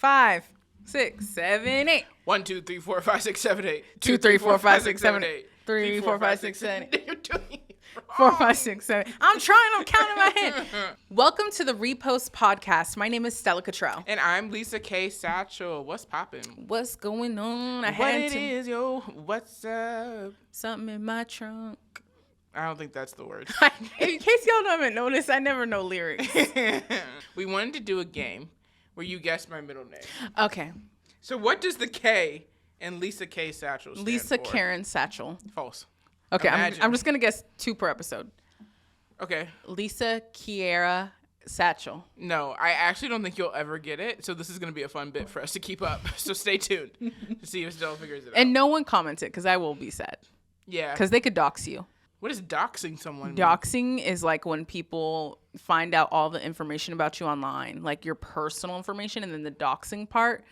5, 6, 7, 8. 1, 2, 3, 4, 5, 6, 7, 8. 2, 3, 4, 5, 6, 7, 8. 3, 4, 5, 6, 7, 8. You're doing it wrong. 4, 5, 6, 7. I'm counting my head. Welcome to the Repost podcast. My name is Stella Kittrell. And I'm Lisa K. Satchell. What's poppin'? What's going on? What's up? Something in my trunk. I don't think that's the word. In case y'all haven't noticed, I never know lyrics. We wanted to do a game where you guess my middle name. Okay. So what does the K in Lisa K. Satchell stand Lisa for? Karen Satchell. False. Okay, I'm just going to guess 2 per episode. Okay. Lisa Kiera Satchell. No, I actually don't think you'll ever get it. So this is going to be a fun bit for us to keep up. So stay tuned to see if Stella figures it out. And no one commented because I will be sad. Yeah. Because they could dox you. What is doxing someone mean? Doxing is like when people find out all the information about you online, like your personal information, and then the doxing part,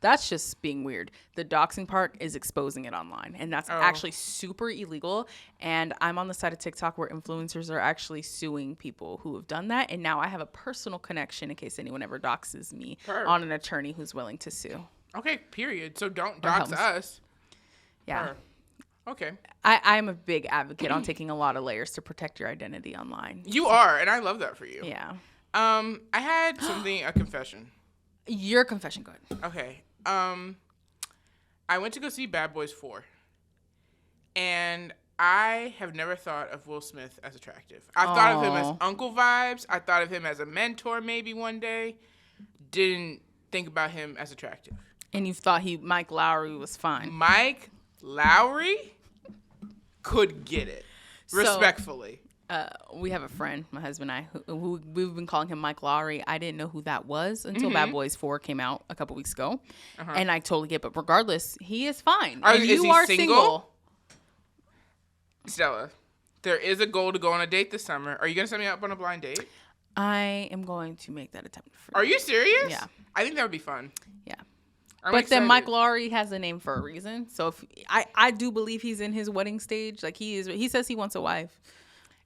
that's just being weird. The doxing part is exposing it online, and that's actually super illegal. And I'm on the side of TikTok where influencers are actually suing people who have done that, and now I have a personal connection in case anyone ever doxes me on an attorney who's willing to sue. Okay, period. So don't dox us. Yeah. Okay. I'm a big advocate on taking a lot of layers to protect your identity online. You are, and I love that for you. Yeah. I had a confession. Your confession, go ahead. Okay. I went to go see Bad Boys 4. And I have never thought of Will Smith as attractive. I thought of him as uncle vibes. I thought of him as a mentor maybe one day. Didn't think about him as attractive. And you thought Mike Lowry was fine. Mike Lowry could get it. Respectfully. We have a friend, my husband and I, who we've been calling him Mike Lowry. I didn't know who that was until Bad Boys 4 came out a couple weeks ago. And I totally get it. But regardless, he is fine. Is he single? Stella, there is a goal to go on a date this summer. Are you going to set me up on a blind date? I am going to make that attempt. Are you serious? Yeah. I think that would be fun. Yeah. I'm but excited. then Mike Lowry has a name for a reason. So if I do believe he's in his wedding stage. Like he says he wants a wife.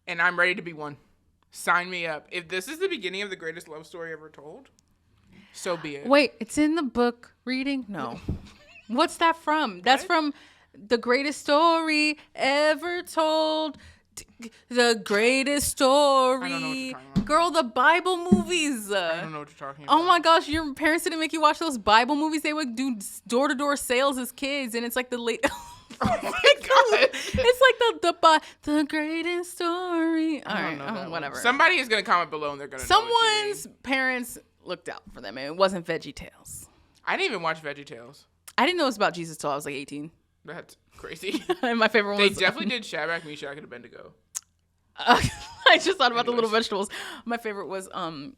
And I'm ready to be one. Sign me up. If this is the beginning of the greatest love story ever told, so be it. Wait, it's in the book reading? No. What's that from? That's from The Greatest Story Ever Told. The Greatest Story. I don't know what you're talking about. Girl, the Bible movies. I don't know what you're talking about. Oh my gosh, your parents didn't make you watch those Bible movies? They would do door-to-door sales as kids, and it's like the late... Oh my God. It's like the greatest story. All right, whatever. Somebody is going to comment below and they're going to Someone's parents looked out for them, and it wasn't Veggie Tales. I didn't even watch Veggie Tales. I didn't know it was about Jesus till I was like 18. That's crazy. And my favorite one was... They definitely did Shadrach, Meshach, and Abednego. I just thought about the little vegetables. My favorite was,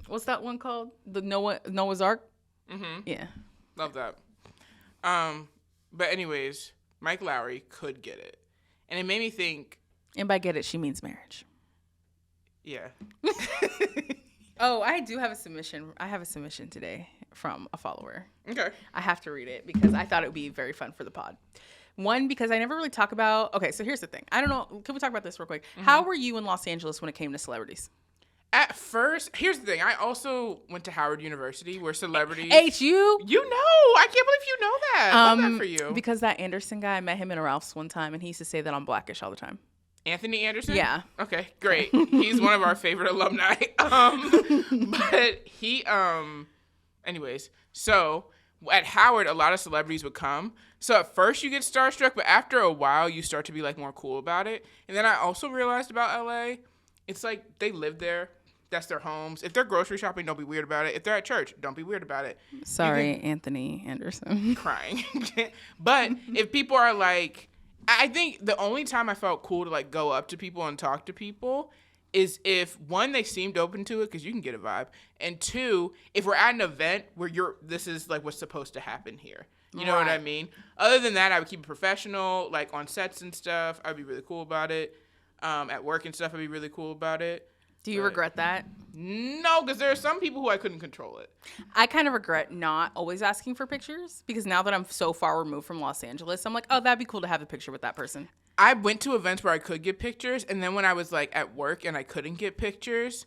what's that one called? The Noah's Ark? Mm-hmm. Yeah. Love that. But anyways... Mike Lowry could get it. And it made me think... And by get it, she means marriage. Yeah. Oh, I do have a submission. I have a submission today from a follower. Okay. I have to read it because I thought it would be very fun for the pod. One, because I never really talk about... Okay, so here's the thing. I don't know. Can we talk about this real quick? Mm-hmm. How were you in Los Angeles when it came to celebrities? At first, here's the thing. I also went to Howard University where celebrities... HU? You know. I can't believe you know that. Love that for you. Because that Anderson guy, I met him in a Ralph's one time, and he used to say that I'm Blackish all the time. Anthony Anderson? Yeah. Okay, great. He's one of our favorite alumni. But he... Anyways, so at Howard, a lot of celebrities would come. So at first you get starstruck, but after a while you start to be like more cool about it. And then I also realized about LA, it's like they live there. That's their homes. If they're grocery shopping, don't be weird about it. If they're at church, don't be weird about it. Sorry, Anthony Anderson. Crying. But if people are like, I think the only time I felt cool to like go up to people and talk to people is if, one, they seemed open to it because you can get a vibe. And two, if we're at an event where this is like what's supposed to happen here. You know what I mean? Other than that, I would keep it professional, like on sets and stuff. I'd be really cool about it. At work and stuff, I'd be really cool about it. Do you regret that? No, because there are some people who I couldn't control it. I kind of regret not always asking for pictures because now that I'm so far removed from Los Angeles, I'm like, oh, that'd be cool to have a picture with that person. I went to events where I could get pictures, and then when I was like at work and I couldn't get pictures,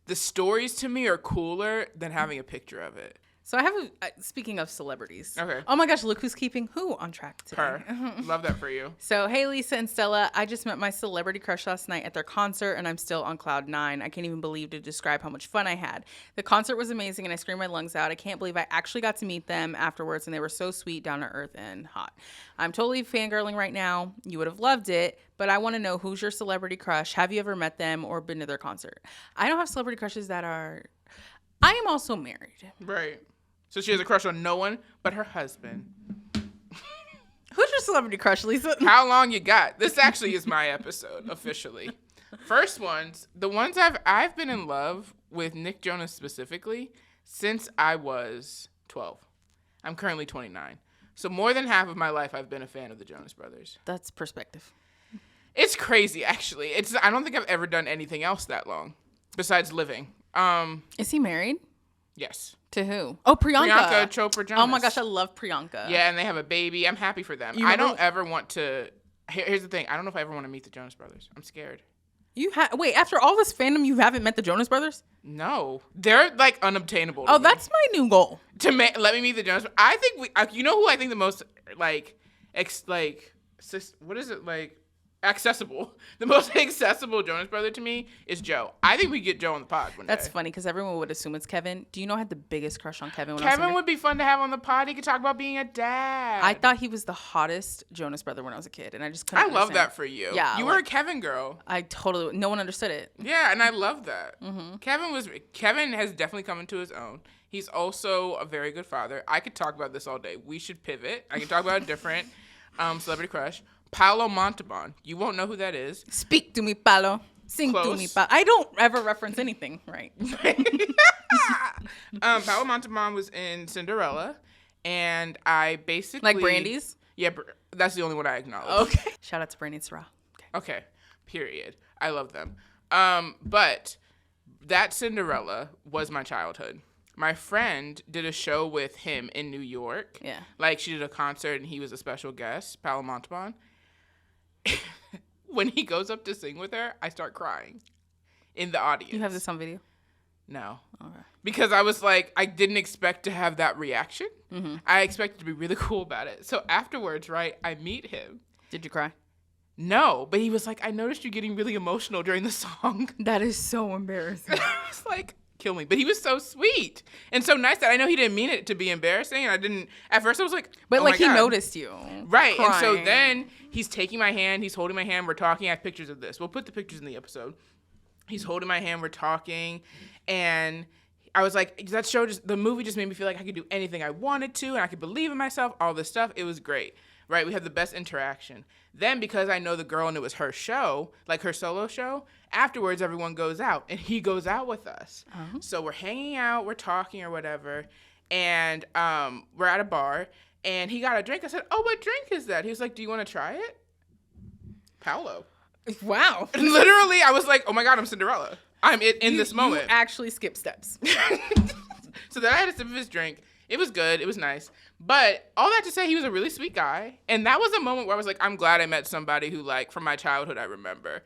the stories to me are cooler than having a picture of it. So I have speaking of celebrities. Okay. Oh my gosh, look who's keeping who on track today. Her. Love that for you. So, hey, Lisa and Stella, I just met my celebrity crush last night at their concert, and I'm still on cloud 9. I can't even believe to describe how much fun I had. The concert was amazing, and I screamed my lungs out. I can't believe I actually got to meet them afterwards, and they were so sweet, down to earth, and hot. I'm totally fangirling right now. You would have loved it, but I want to know, who's your celebrity crush? Have you ever met them or been to their concert? I don't have celebrity crushes that are... I am also married. Right. So she has a crush on no one but her husband. Who's your celebrity crush, Lisa? How long you got? This actually is my episode, officially. First ones, the ones I've been in love with Nick Jonas specifically since I was 12. I'm currently 29. So more than half of my life I've been a fan of the Jonas Brothers. That's perspective. It's crazy, actually. I don't think I've ever done anything else that long besides living. Is he married? Yes. To who? Oh, Priyanka. Priyanka Chopra Jonas. Oh my gosh, I love Priyanka. Yeah, and they have a baby. I'm happy for them. I don't ever want to... Here's the thing. I don't know if I ever want to meet the Jonas Brothers. I'm scared. Wait, after all this fandom, you haven't met the Jonas Brothers? No. They're, like, unobtainable to me. That's my new goal. Let me meet the Jonas... I think you know who I think the most, like... what is it, like... accessible. The most accessible Jonas Brother to me is Joe. I think we get Joe on the pod one day. That's funny because everyone would assume it's Kevin. Do you know I had the biggest crush on Kevin when I was Kevin younger? would be fun to have on the pod. He could talk about being a dad. I thought he was the hottest Jonas Brother when I was a kid, and I just couldn't I love understand. that for you. Yeah, you were a Kevin girl. No one understood it. Yeah, and I love that. Mm-hmm. Kevin has definitely come into his own. He's also a very good father. I could talk about this all day. We should pivot. I could talk about a different celebrity crush. Paolo Montalban. You won't know who that is. Speak to me, Paolo. Sing to me, Paolo. I don't ever reference anything, right? Paolo Montalban was in Cinderella, and I basically... Like Brandy's? Yeah, that's the only one I acknowledge. Okay. Shout out to Brandy and Sarah. Okay, period. I love them. But that Cinderella was my childhood. My friend did a show with him in New York. Yeah. Like, she did a concert, and he was a special guest, Paolo Montalban. When he goes up to sing with her, I start crying in the audience. You have this on video? No. Okay. Because I was like, I didn't expect to have that reaction. Mm-hmm. I expected to be really cool about it. So afterwards, right, I meet him. Did you cry? No, but he was like, I noticed you getting really emotional during the song. That is so embarrassing. I was like, kill me. But he was so sweet and so nice that I know he didn't mean it to be embarrassing. And I didn't, at first I was like, but oh like he God. noticed you. Right. Crying. And so then he's taking my hand, he's holding my hand, we're talking. I have pictures of this. We'll put the pictures in the episode. He's holding my hand, we're talking. And I was like, the movie just made me feel like I could do anything I wanted to. And I could believe in myself, all this stuff. It was great. Right. We had the best interaction. Then because I know the girl and it was her show, like her solo show, afterwards everyone goes out and he goes out with us. Uh-huh. So we're hanging out, we're talking or whatever. And we're at a bar and he got a drink. I said, oh, what drink is that? He was like, do you want to try it? Paolo. Wow. And literally I was like, oh my God, I'm Cinderella. I'm in this moment. You actually skip steps. So then I had a sip of his drink. It was good. It was nice. But all that to say, he was a really sweet guy. And that was a moment where I was like, I'm glad I met somebody who, like, from my childhood I remember.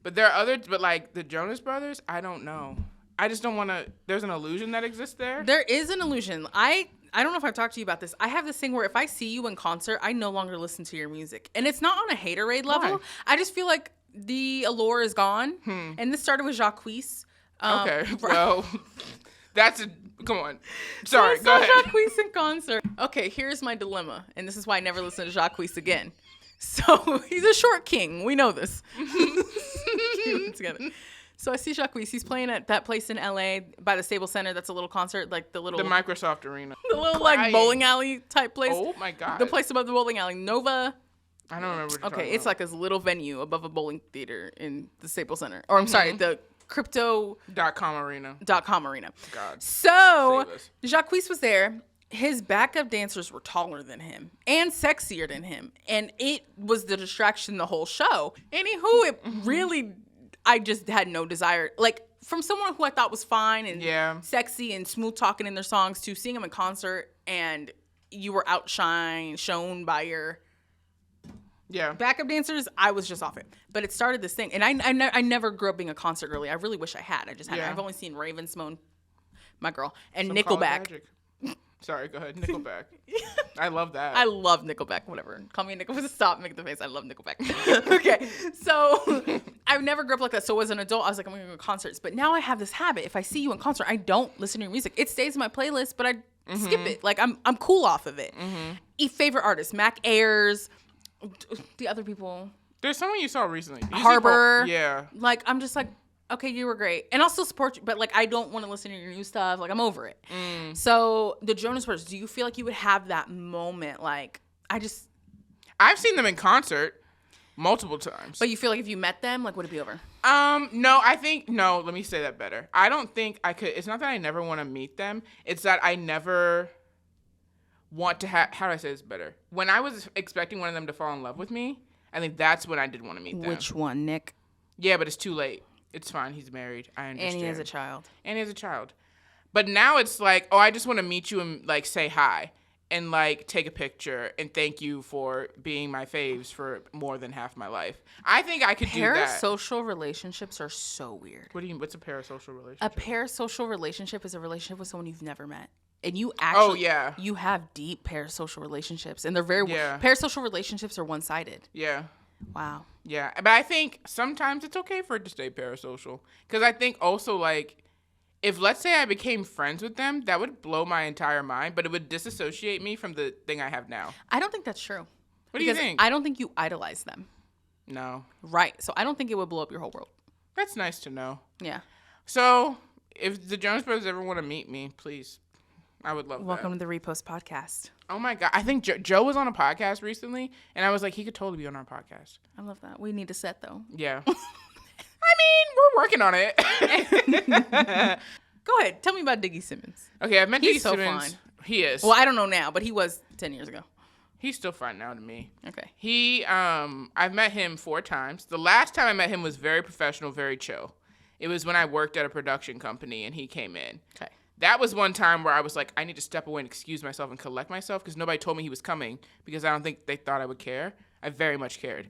But there are others, but, like, the Jonas Brothers, I don't know. I just don't want to, there's an illusion that exists there. There is an illusion. I don't know if I've talked to you about this. I have this thing where if I see you in concert, I no longer listen to your music. And it's not on a haterade level. Why? I just feel like the allure is gone. And this started with Jacquees. Okay, well, come on. Sorry, go ahead. Jacquees in concert. Okay, here's my dilemma. And this is why I never listen to Jacquees again. So he's a short king. We know this. Together. So I see Jacquees. He's playing at that place in LA by the Staples Center. That's a little concert, like the Microsoft Arena. The little like bowling alley type place. Oh my God. The place above the bowling alley. Nova. I don't remember what you're Okay, it's like a little venue above a bowling theater in the Staples Center. Or I'm sorry, the Crypto.com arena. God. So Save us. Jacquees was there. His backup dancers were taller than him and sexier than him. And it was the distraction the whole show. Anywho, it really, I just had no desire. Like, from someone who I thought was fine and sexy and smooth talking in their songs to seeing them in concert and you were shown by your backup dancers, I was just off it. But it started this thing. And I never grew up being a concert girly. I really wish I had. I just hadn't. I've only seen Raven-Symoné, my girl, and Nickelback. Sorry, go ahead. Nickelback. I love that. I love Nickelback. Whatever. Call me Nickelback. Stop making the face. I love Nickelback. Okay. So I've never grew up like that. So as an adult, I was like, I'm going to go to concerts. But now I have this habit. If I see you in concert, I don't listen to your music. It stays in my playlist, but I skip it. Like I'm cool off of it. Favorite artists, Mac Ayers, the other people. There's someone you saw recently. Harbor. Yeah. Like, I'm just like, okay, you were great. And I'll still support you, but like, I don't want to listen to your new stuff. Like, I'm over it. So the Jonas Brothers, do you feel like you would have that moment? Like, I've seen them in concert multiple times. But you feel like if you met them, like, would it be over? No, let me say that better. I don't think I could. It's not that I never want to meet them. It's that I never want to have, how do I say this better? When I was expecting one of them to fall in love with me, I think that's when I did want to meet them. Which one, Nick? Yeah, but it's too late. It's fine. He's married. I understand. And he has a child. But now it's like, oh, I just want to meet you and like say hi and like take a picture and thank you for being my faves for more than half my life. I think I could do that. Parasocial relationships are so weird. What's a parasocial relationship? A parasocial relationship is a relationship with someone you've never met. And you actually, you have deep parasocial relationships. And they're parasocial relationships are one-sided. Yeah. Wow. Yeah, but I think sometimes it's okay for it to stay parasocial. Because I think also, like, if let's say I became friends with them, that would blow my entire mind, but it would disassociate me from the thing I have now. I don't think that's true. What do you think? I don't think you idolize them. No. Right. So I don't think it would blow up your whole world. That's nice to know. Yeah. So if the Jonas Brothers ever want to meet me, please. I would love Welcome to the Repost podcast. Oh, my God. I think Joe was on a podcast recently, and I was like, he could totally be on our podcast. I love that. We need a set, though. Yeah. I mean, we're working on it. Go ahead. Tell me about Diggy Simmons. Okay, I've met Diggy Simmons. He's so fine. He is. Well, I don't know now, but he was 10 years ago. He's still fine now to me. Okay. I've met him 4 times. The last time I met him was very professional, very chill. It was when I worked at a production company, and he came in. Okay. That was one time where I was like, I need to step away and excuse myself and collect myself because nobody told me he was coming because I don't think they thought I would care. I very much cared.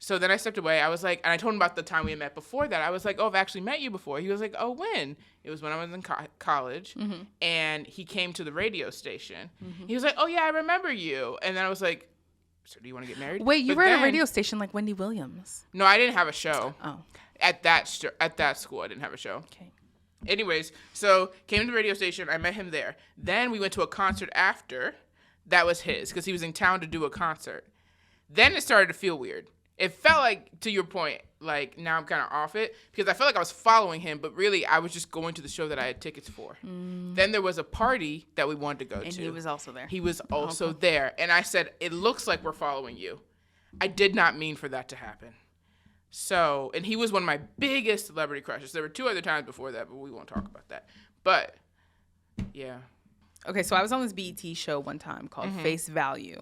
So then I stepped away. I was like, and I told him about the time we met before that. I was like, oh, I've actually met you before. He was like, oh, when? It was when I was in college, and he came to the radio station. He was like, oh, yeah, I remember you. And then I was like, so do you want to get married? Wait, you were at a radio station like Wendy Williams. No, I didn't have a show. Oh. At that school, I didn't have a show. Okay. Anyways, so came to the radio station. I met him there. Then we went to a concert after. That was his because he was in town to do a concert. Then it started to feel weird. It felt like, to your point, like now I'm kind of off it because I felt like I was following him, but really I was just going to the show that I had tickets for. Then there was a party that we wanted to go to. And he was also there. He was also there. And I said, it looks like we're following you. I did not mean for that to happen. So, and he was one of my biggest celebrity crushes. There were 2 other times before that, but we won't talk about that. But, yeah. Okay, so I was on this BET show one time called Face Value.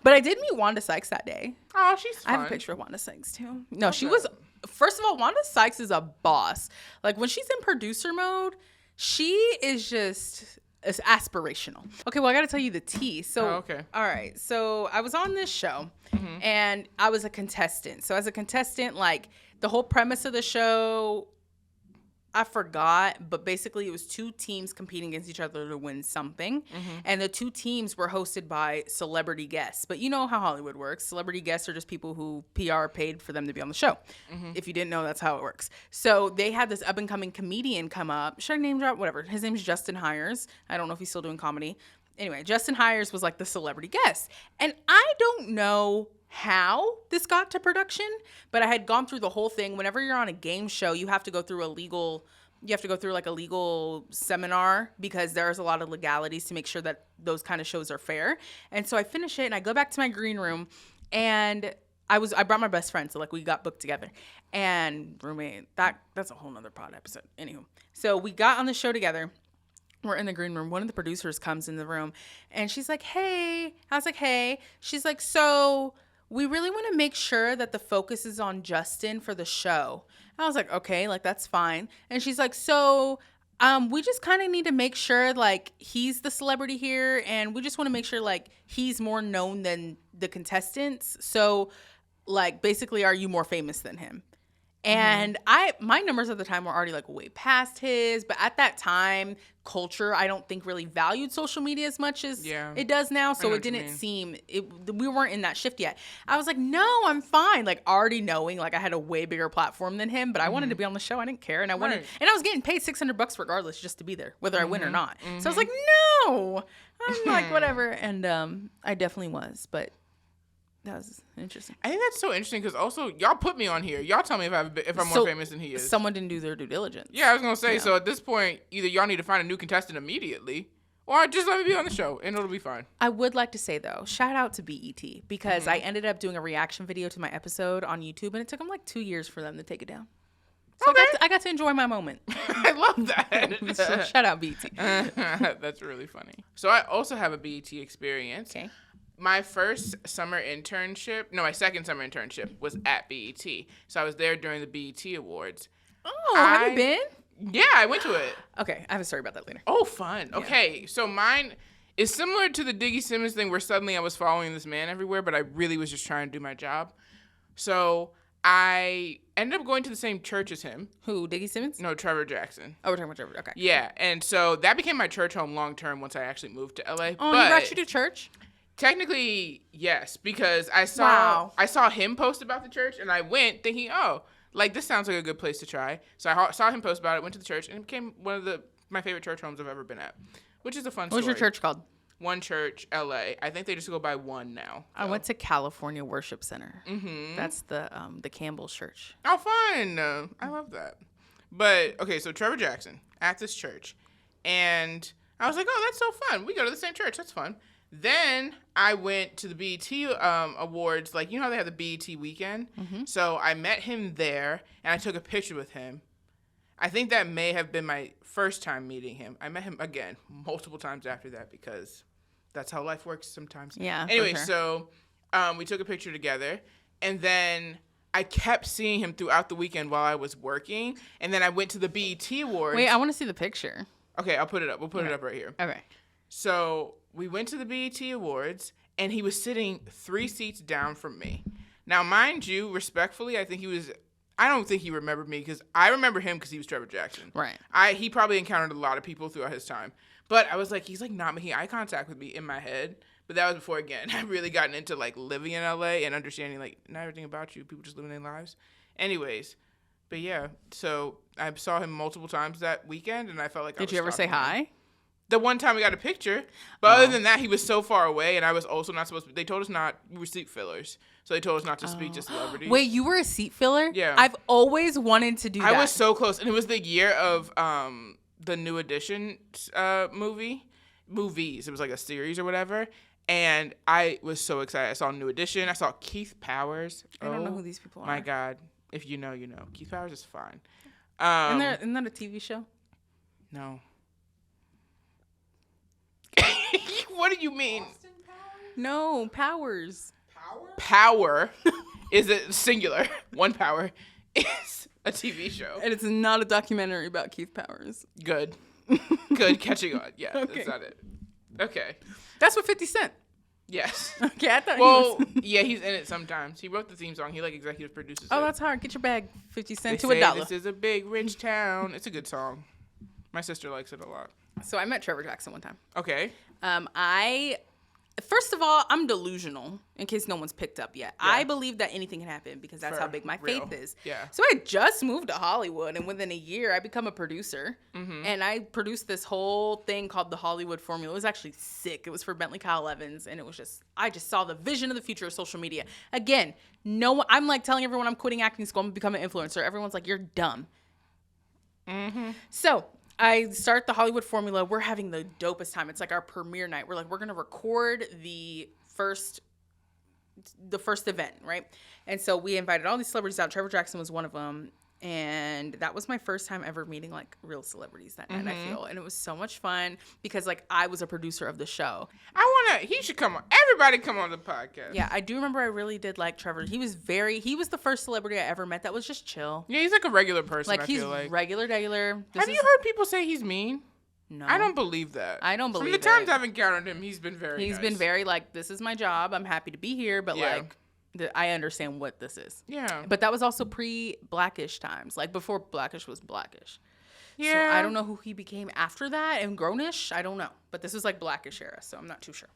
But I did meet Wanda Sykes that day. Oh, she's fun. I have a picture of Wanda Sykes, too. No, she was, first of all, Wanda Sykes is a boss. Like, when she's in producer mode, she is just... It's aspirational. Okay, well, I got to tell you the tea. So, all right. So I was on this show, and I was a contestant. So as a contestant, like the whole premise of the show, I forgot, but basically it was 2 teams competing against each other to win something. And the 2 teams were hosted by celebrity guests. But you know how Hollywood works. Celebrity guests are just people who PR paid for them to be on the show. If you didn't know, that's how it works. So they had this up-and-coming comedian come up. Should I name drop? Whatever. His name's Justin Hires. I don't know if he's still doing comedy. Anyway, Justin Hires was like the celebrity guest. And I don't know how this got to production, but I had gone through the whole thing. Whenever you're on a game show, you have to go through a legal seminar because there's a lot of legalities to make sure that those kind of shows are fair. And so I finish it and I go back to my green room, and I brought my best friend, so like we got booked together, and roommate, that's a whole nother pod episode. Anywho, so we got on the show together. We're in the green room. One of the producers comes in the room and she's like, hey. I was like, hey. She's like, so we really want to make sure that the focus is on Justin for the show. I was like, okay, like that's fine. And she's like, so we just kind of need to make sure like he's the celebrity here, and we just want to make sure like he's more known than the contestants. So like basically, are you more famous than him? And my numbers at the time were already like way past his, but at that time, culture, I don't think really valued social media as much as it does now. So it didn't seem, we weren't in that shift yet. I was like, no, I'm fine. Like already knowing like I had a way bigger platform than him, but I wanted to be on the show. I didn't care. And I wanted, and I was getting paid $600 regardless just to be there, whether I win or not. So I was like, no, I'm like, whatever. And I definitely was, but that was interesting. I think that's so interesting because also y'all put me on here. Y'all tell me if I'm more famous than he is. Someone didn't do their due diligence. Yeah, I was gonna say. So at this point, either y'all need to find a new contestant immediately, or just let me be on the show and it'll be fine. I would like to say though, shout out to BET because I ended up doing a reaction video to my episode on YouTube, and it took them like 2 years for them to take it down. So I got to enjoy my moment. I love that. So shout out BET. That's really funny. So I also have a BET experience. Okay. My second summer internship was at BET. So I was there during the BET Awards. Oh, have you been? Yeah, I went to it. Okay, I have a story about that later. Oh, fun. Okay, so mine is similar to the Diggy Simmons thing where suddenly I was following this man everywhere, but I really was just trying to do my job. So I ended up going to the same church as him. Who, Diggy Simmons? No, Trevor Jackson. Oh, we're talking about Trevor. Okay. Yeah, and so that became my church home long term once I actually moved to LA. Oh, he brought you to church? Technically, yes, because I saw him post about the church, and I went thinking, oh, like this sounds like a good place to try. So I saw him post about it, went to the church, and it became one of my favorite church homes I've ever been at, which is a fun story. What's your church called? One Church, LA. I think they just go by one now. I went to California Worship Center. Mm-hmm. That's the Campbell's church. Oh, fun! I love that. But okay, so Trevor Jackson at this church, and I was like, oh, that's so fun. We go to the same church. That's fun. Then I went to the BET Awards. Like, you know how they have the BET weekend? Mm-hmm. So I met him there, and I took a picture with him. I think that may have been my first time meeting him. I met him again multiple times after that because that's how life works sometimes. Yeah. Anyway, so we took a picture together, and then I kept seeing him throughout the weekend while I was working, and then I went to the BET Awards. Wait, I want to see the picture. Okay, I'll put it up. We'll put it up right here. Okay. So we went to the BET Awards, and he was sitting 3 seats down from me. Now, mind you, respectfully, I don't think he remembered me because I remember him because he was Trevor Jackson. Right. He probably encountered a lot of people throughout his time. But I was like, he's like not making eye contact with me in my head. But that was before, again, I've really gotten into like living in LA and understanding like not everything about you. People just living their lives. Anyways, but yeah, so I saw him multiple times that weekend, and I felt like Did you ever say hi? The one time we got a picture, but other than that, he was so far away, and I was also not supposed to. They told us not. We were seat fillers, so they told us not to speak to celebrities. Wait, you were a seat filler? Yeah. I've always wanted to do that. I was so close, and it was the year of the New Edition movies. It was like a series or whatever, and I was so excited. I saw New Edition. I saw Keith Powers. I don't know who these people are. My God, if you know, you know. Keith Powers is fine. Isn't that a TV show? No. What do you mean? No, Powers. Power is a singular. One Power is a TV show. And it's not a documentary about Keith Powers. Good. Catching on. Yeah, okay. That's not it. Okay. That's what 50 Cent. Yes. Okay, I thought he was. Yeah, he's in it sometimes. He wrote the theme song. He like executive produces it. That's hard. Get your bag, 50 Cent, to $1. This is a big rich town. It's a good song. My sister likes it a lot. So I met Trevor Jackson one time. Okay. First of all, I'm delusional, in case no one's picked up yet. Yeah. I believe that anything can happen because that's how big my faith is. Yeah. So I just moved to Hollywood, and within a year, I become a producer. Mm-hmm. And I produced this whole thing called the Hollywood Formula. It was actually sick. It was for Bentley Kyle Evans, and it was I just saw the vision of the future of social media. Again, I'm like telling everyone I'm quitting acting school, I'm going to become an influencer. Everyone's like, you're dumb. Mm-hmm. So I start the Hollywood Formula. We're having the dopest time. It's like our premiere night. We're going to record the first event, right? And so we invited all these celebrities out. Trevor Jackson was one of them. And that was my first time ever meeting like real celebrities that night, I feel. And it was so much fun because like I was a producer of the show. He should come on. Everybody come on the podcast. Yeah, I do remember I really did like Trevor. He was the first celebrity I ever met that was just chill. Yeah, he's like a regular person, like he's regular. Have you heard people say he's mean? No. I don't believe that. I don't believe it. From the times I've encountered him, he's been very nice. He's been very like, this is my job. I'm happy to be here. But like, I understand what this is. Yeah. But that was also pre-Blackish times, like before Blackish was Blackish. Yeah. So I don't know who he became after that and Grownish. I don't know. But this was like Blackish era, so I'm not too sure.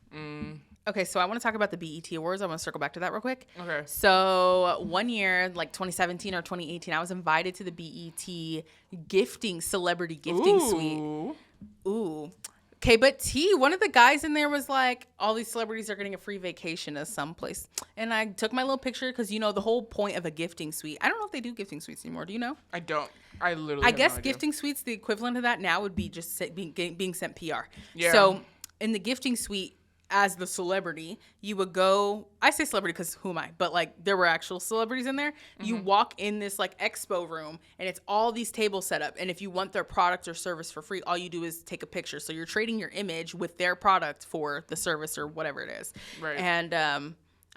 Okay, so I want to talk about the BET Awards. I want to circle back to that real quick. Okay. So one year, like 2017 or 2018, I was invited to the BET celebrity gifting suite. Ooh. Okay, but one of the guys in there was like, all these celebrities are getting a free vacation to someplace. And I took my little picture because, you know, the whole point of a gifting suite. I don't know if they do gifting suites anymore. Do you know? I don't. I literally I have guess no idea. gifting suites, the equivalent of that now would be just being sent PR. Yeah. So in the gifting suite, as the celebrity, you would go, I say celebrity because who am I? But like there were actual celebrities in there. You walk in this like expo room and it's all these tables set up. And if you want their product or service for free, all you do is take a picture. So you're trading your image with their product for the service or whatever it is. Right. And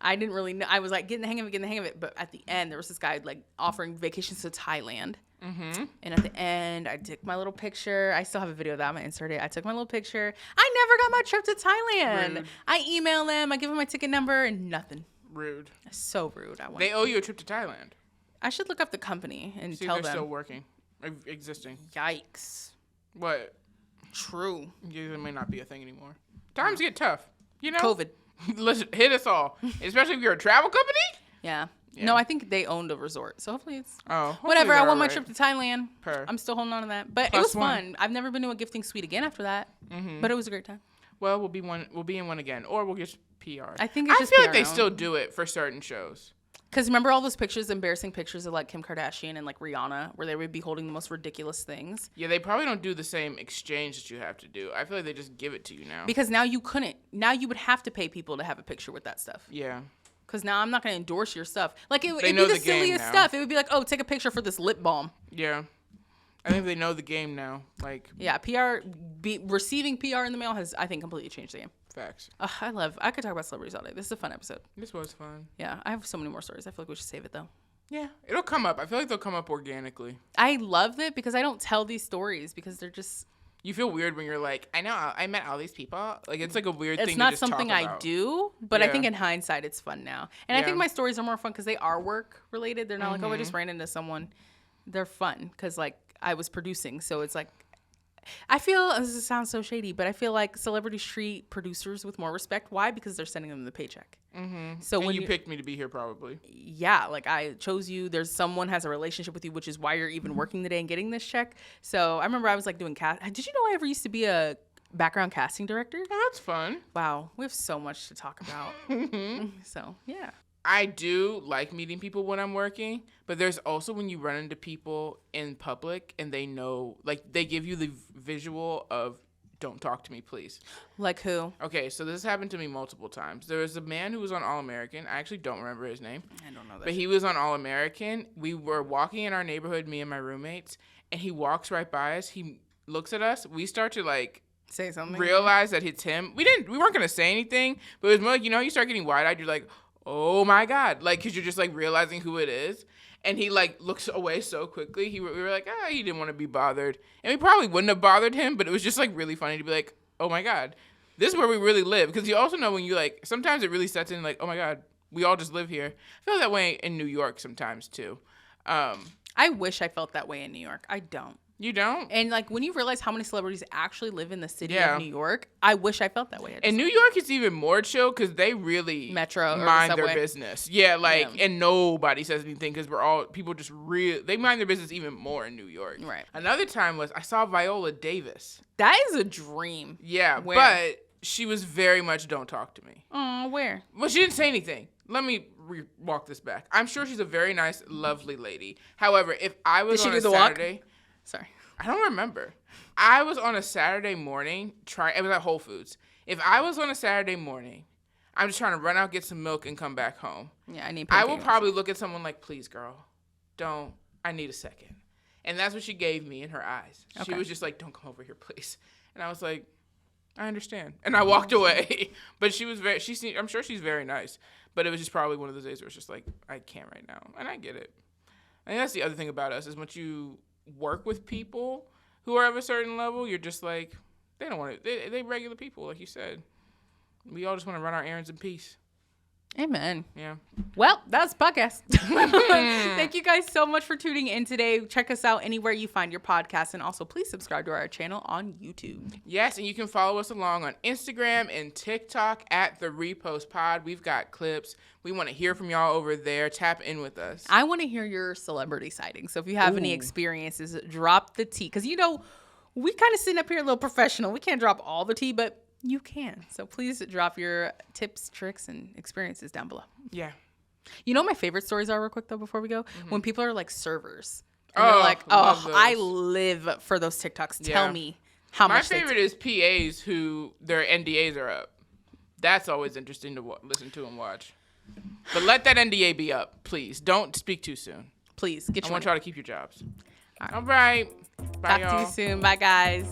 I didn't really know. I was like getting the hang of it. But at the end, there was this guy like offering vacations to Thailand. And at the end, I took my little picture. I still have a video of that. I'm going to insert it. I took my little picture. I never got my trip to Thailand. Rude. I email them. I give them my ticket number and nothing. Rude. So rude. They owe you a trip to Thailand. I should look up the company and See tell if they're them. still working. Existing. Yikes. What? True. Yeah, it may not be a thing anymore. Times get tough. You know? COVID. Listen, hit us all. Especially if you're a travel company. Yeah. Yeah. No, I think they owned a resort. So hopefully it's Hopefully whatever. I they're want my alright. trip to Thailand. Per. I'm still holding on to that. But it Plus was one. fun. I've never been to a gifting suite again after that. But it was a great time. Well, we'll be in one again, or we'll get PR. I think it's just feel like PR they now. still do it for certain shows. Because remember all those embarrassing pictures of like Kim Kardashian and like Rihanna, where they would be holding the most ridiculous things? Yeah, they probably don't do the same exchange that you have to do. I feel like they just give it to you now. Because now you couldn't. Now you would have to pay people to have a picture with that stuff. Yeah. Because now I'm not going to endorse your stuff. Like it'd be know the the game silliest now. stuff. It would be like, oh, take a picture for this lip balm. Yeah. I think they know the game now. Like, Yeah, receiving PR in the mail has, I think, completely changed the game. facts. I could talk about celebrities all day. This is a fun episode. This was fun. Yeah, I have so many more stories. I feel like we should save it though. Yeah. It'll come up. I feel like they'll come up organically. I love it because I don't tell these stories because they're just. You feel weird when you're like, I know, I met all these people. Like, it's like a weird thing It's to not just something talk I about. do, but I Yeah. think in hindsight it's fun now. And I Yeah. think my stories are more fun because they are work related. They're not like, oh, I just ran into someone. They're fun because like I was producing, so it's like. I feel this sounds so shady, but I feel like celebrities treat producers with more respect. Why? Because they're sending them the paycheck. So And when you picked me to be here, probably. yeah, like I chose you. There's someone has a relationship with you, which is why you're even working the day and getting this check. So I remember I was like doing cast. Did you know I ever used to be a background casting director? Oh, that's fun. Wow, we have so much to talk about. So yeah. I do like meeting people when I'm working, but there's also when you run into people in public and they know, like, they give you the visual of, don't talk to me, please. Like who? Okay, so this happened to me multiple times. There was a man who was on All American. I actually don't remember his name. I don't know that. But he was on All American. We were walking in our neighborhood, me and my roommates, and he walks right by us. He looks at us. We start to, like, Say something. realize that it's him. We weren't going to say anything, but it was more like, you start getting wide-eyed. You're like, oh my God. Like, because you're just, like, realizing who it is. And he, like, looks away so quickly. We were like, he didn't want to be bothered. And we probably wouldn't have bothered him, but it was just, like, really funny to be like, oh my God, this is where we really live. Because you also know when you, like, sometimes it really sets in, like, oh my God, we all just live here. I feel that way in New York sometimes, too. I wish I felt that way in New York. I don't. You don't? And like when you realize how many celebrities actually live in the city Yeah. of New York, I wish I felt that way. In New York, it's even more chill because they really Metro or the mind their subway. business. Yeah, like, Yeah. and nobody says anything because people just they mind their business even more in New York. Right. Another time was I saw Viola Davis. That is a dream. Yeah, Where? but she was very much don't talk to me. Oh, where? Well, she didn't say anything. Let me walk this back. I'm sure she's a very nice, lovely lady. However, if I was Did she on do a the walk? Saturday, Sorry. I don't remember. I was on a Saturday morning. It was at Whole Foods. If I was on a Saturday morning, I'm just trying to run out, get some milk, and come back home. Yeah, I need. I will pancake probably look at someone like, please, girl, don't. I need a second. And that's what she gave me in her eyes. She Okay. was just like, don't come over here, please. And I was like, I understand. And I walked away. But she was I'm sure she's very nice. But it was just probably one of those days where it's just like, I can't right now. And I get it. I think that's the other thing about us is once you work with people who are of a certain level, you're just like, they don't want to, they regular people, like you said. We all just want to run our errands in peace. Amen. Yeah. Well, that's podcast. Thank you guys so much for tuning in today. Check us out anywhere you find your podcast. And also, please subscribe to our channel on YouTube. Yes, and you can follow us along on Instagram and TikTok at the Repost Pod. We've got clips. We want to hear from y'all over there. Tap in with us. I want to hear your celebrity sightings. So if you have any experiences, drop the tea. Because, we kind of sitting up here a little professional. We can't drop all the tea, but you can. So please drop your tips, tricks, and experiences down below. Yeah. My favorite stories are, real quick, though, before we go? When people are like servers. And Oh, they're like, love those. I live for those TikToks. Yeah. Tell me how My much favorite is PAs who their NDAs are up. That's always interesting to listen to and watch. But let that NDA be up, please. Don't speak too soon. Please, get I your want money. y'all to keep your jobs. All right. Bye, Talk y'all. to you soon. Bye, guys.